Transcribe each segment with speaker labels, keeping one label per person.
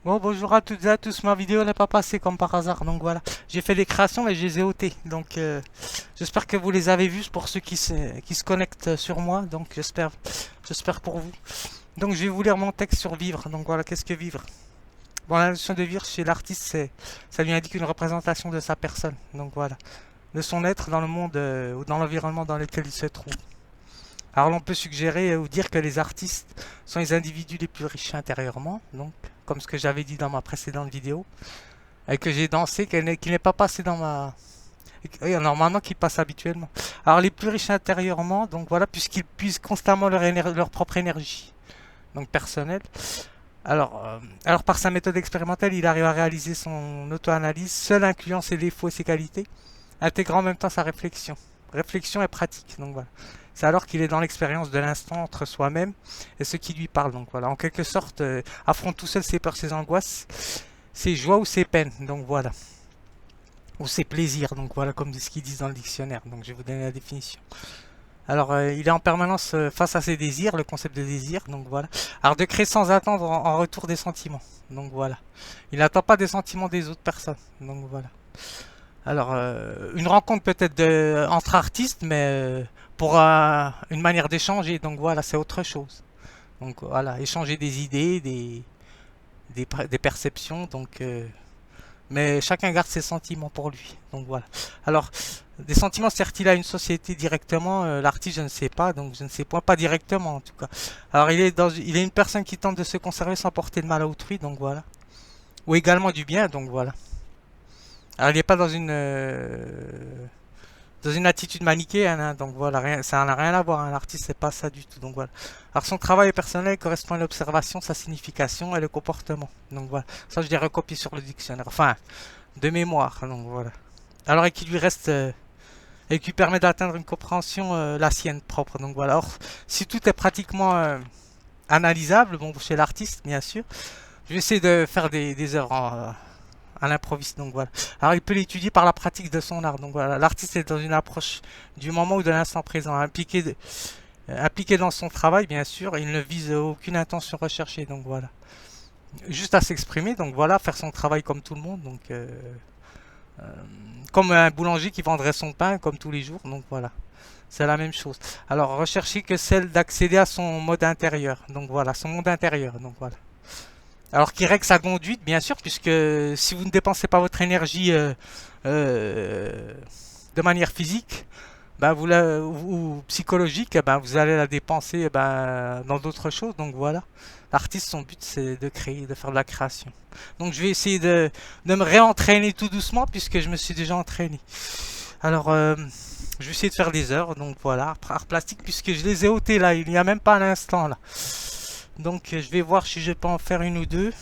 Speaker 1: Bon, bonjour à toutes et à tous. Ma vidéo n'est pas passée comme par hasard, donc voilà. J'ai fait des créations et je les ai ôtées. Donc, j'espère que vous les avez vues pour ceux qui se connectent sur moi. Donc, j'espère pour vous. Donc, je vais vous lire mon texte sur vivre. Donc, voilà, qu'est-ce que vivre? Bon, la notion de vivre chez l'artiste, ça lui indique une représentation de sa personne. Donc, voilà, de son être dans le monde ou dans l'environnement dans lequel il se trouve. Alors, l'on peut suggérer ou dire que les artistes sont les individus les plus riches intérieurement. Donc, comme ce que j'avais dit dans ma précédente vidéo. Et que j'ai dansé, qui n'est pas passé dans ma... Normalement, qui passe habituellement. Alors, les plus riches intérieurement, donc voilà, puisqu'ils puisent constamment leur propre énergie, donc personnelle. Alors, par sa méthode expérimentale, il arrive à réaliser son auto-analyse, seul incluant ses défauts et ses qualités, intégrant en même temps sa réflexion. Réflexion et pratique, donc voilà. C'est alors qu'il est dans l'expérience de l'instant entre soi-même et ce qui lui parle, donc voilà. En quelque sorte, affronte tout seul ses peurs, ses angoisses, ses joies ou ses peines, donc voilà. Ou ses plaisirs, donc voilà comme ce qu'ils disent dans le dictionnaire. Donc je vais vous donner la définition. Alors il est en permanence face à ses désirs, le concept de désir, donc voilà. Alors de créer sans attendre en retour des sentiments, donc voilà. Il n'attend pas des sentiments des autres personnes, donc voilà. Alors une rencontre peut-être entre artistes, mais pour une manière d'échanger, donc voilà, c'est autre chose. Donc voilà, échanger des idées, des perceptions, donc mais chacun garde ses sentiments pour lui. Donc voilà. Alors, des sentiments, sert-il à une société directement? L'artiste, je ne sais pas, donc je ne sais pas directement en tout cas. Alors, il est une personne qui tente de se conserver sans porter de mal à autrui, donc voilà. Ou également du bien, donc voilà. Alors, il n'est pas dans une attitude manichéenne, hein, donc voilà, ça n'a rien à voir. Un artiste, c'est pas ça du tout, donc voilà. Alors, son travail personnel correspond à l'observation, sa signification et le comportement. Donc voilà. Ça, je l'ai recopié sur le dictionnaire. Enfin, de mémoire, donc voilà. Alors, et qui permet d'atteindre une compréhension la sienne propre. Donc voilà. Or, si tout est pratiquement analysable, bon, chez l'artiste, bien sûr, je vais essayer de faire des œuvres à l'improviste. Donc voilà. Alors, il peut l'étudier par la pratique de son art. Donc voilà. L'artiste est dans une approche du moment ou de l'instant présent, impliqué dans son travail, bien sûr. Et il ne vise aucune intention recherchée. Donc voilà. Juste à s'exprimer. Donc voilà, faire son travail comme tout le monde. Donc comme un boulanger qui vendrait son pain comme tous les jours. Donc voilà, c'est la même chose. Alors recherchez que celle d'accéder à son mode intérieur. Donc voilà, son monde intérieur. Donc voilà. Alors qui règle sa conduite, bien sûr, puisque si vous ne dépensez pas votre énergie euh, de manière physique, ben ou psychologique, ben vous allez la dépenser dans d'autres choses. Donc voilà. L'artiste, son but, c'est de créer, de faire de la création. Donc je vais essayer de me réentraîner tout doucement, puisque je me suis déjà entraîné. Alors, je vais essayer de faire des heures. Donc voilà, art plastique, puisque je les ai ôtés là, il n'y a même pas un instant là. Donc je vais voir si je peux en faire une ou deux.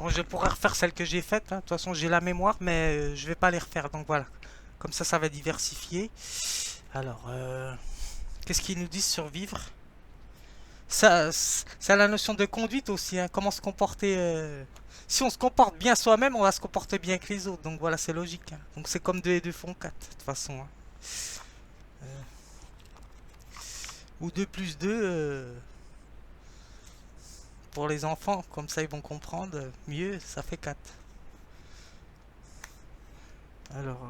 Speaker 1: Bon, je pourrais refaire celle que j'ai faite, hein. De toute façon, j'ai la mémoire, mais je vais pas les refaire. Donc voilà. Comme ça va diversifier. Alors, qu'est-ce qu'ils nous disent sur vivre? Ça a la notion de conduite aussi, hein. Comment se comporter. Si on se comporte bien soi-même, on va se comporter bien avec les autres. Donc voilà, c'est logique, hein. Donc c'est comme 2 et 2 font 4, de toute façon, hein. Ou 2 plus 2 pour les enfants, comme ça ils vont comprendre mieux, ça fait 4. Alors,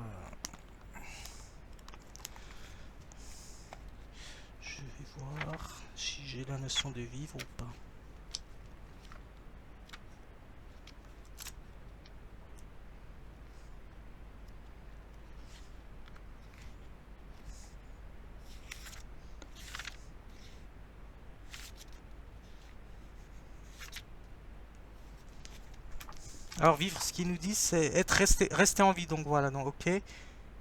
Speaker 1: je vais voir si j'ai la notion de vivre ou pas. Alors vivre, ce qu'ils nous disent, c'est être rester en vie. Donc voilà, donc ok.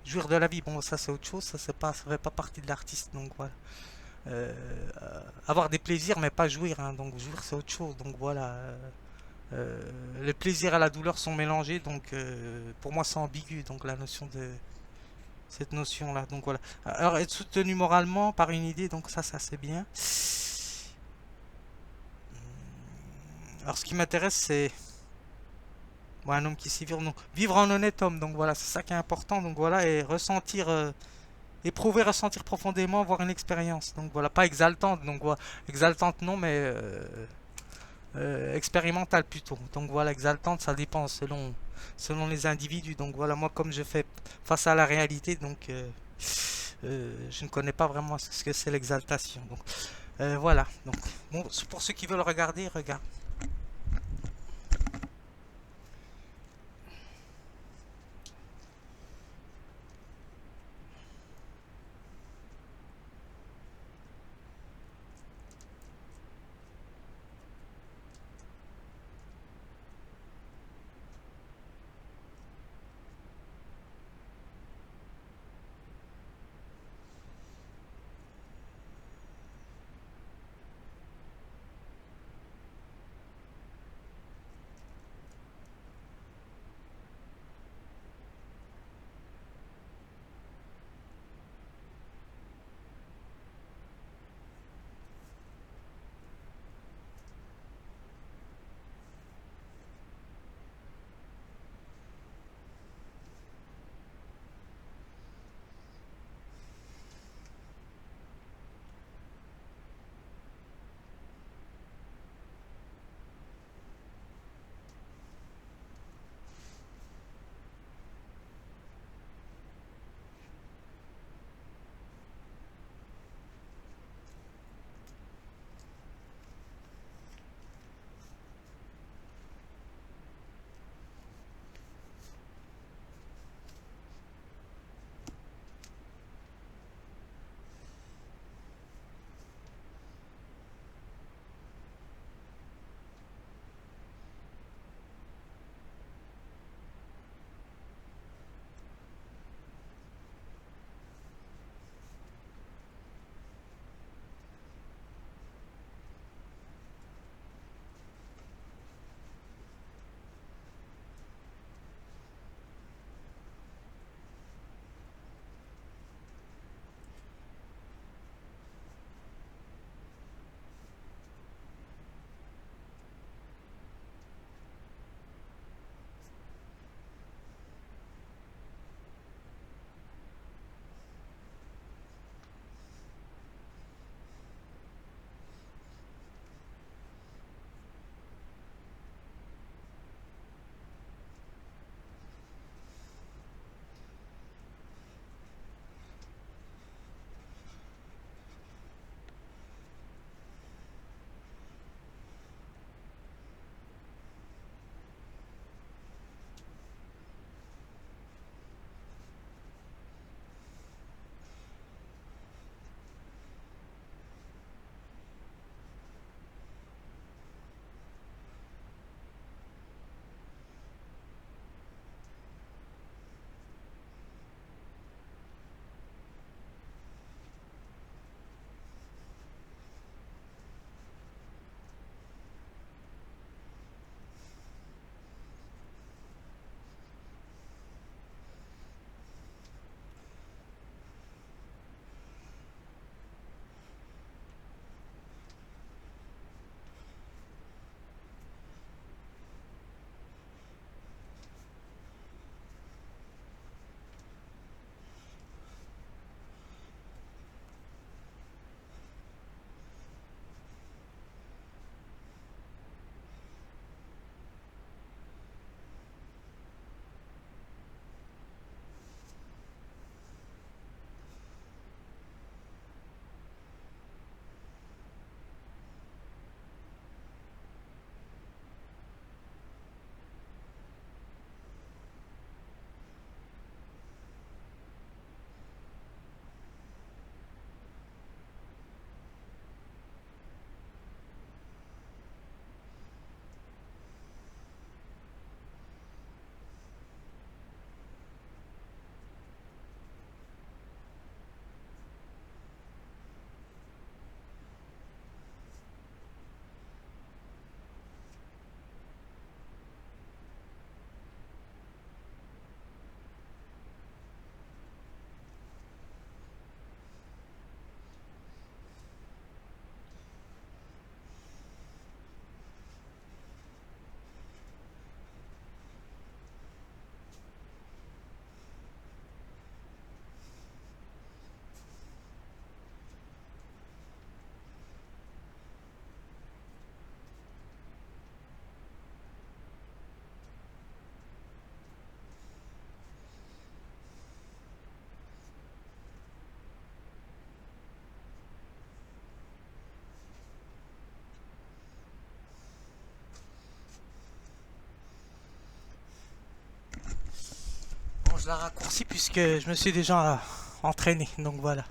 Speaker 1: Jouir de la vie, bon ça c'est autre chose, ça fait pas partie de l'artiste. Donc voilà. Avoir des plaisirs mais pas jouir, hein. Donc jouir c'est autre chose. Donc voilà. Le plaisir et la douleur sont mélangés. Donc pour moi c'est ambigu. Donc la notion de cette notion là. Donc voilà. Alors être soutenu moralement par une idée. Donc ça c'est bien. Alors ce qui m'intéresse c'est bon, un homme qui s'y vire, donc vivre en honnête homme, donc voilà, c'est ça qui est important, donc voilà, et ressentir, éprouver, ressentir profondément, avoir une expérience, donc voilà, pas exaltante, donc voilà, exaltante non, mais expérimentale plutôt, donc voilà, exaltante, ça dépend selon les individus, donc voilà, moi comme je fais face à la réalité, donc je ne connais pas vraiment ce que c'est l'exaltation, donc voilà, donc bon, pour ceux qui veulent regarder, regarde. je la raccourcis puisque je me suis déjà entraîné. Donc voilà.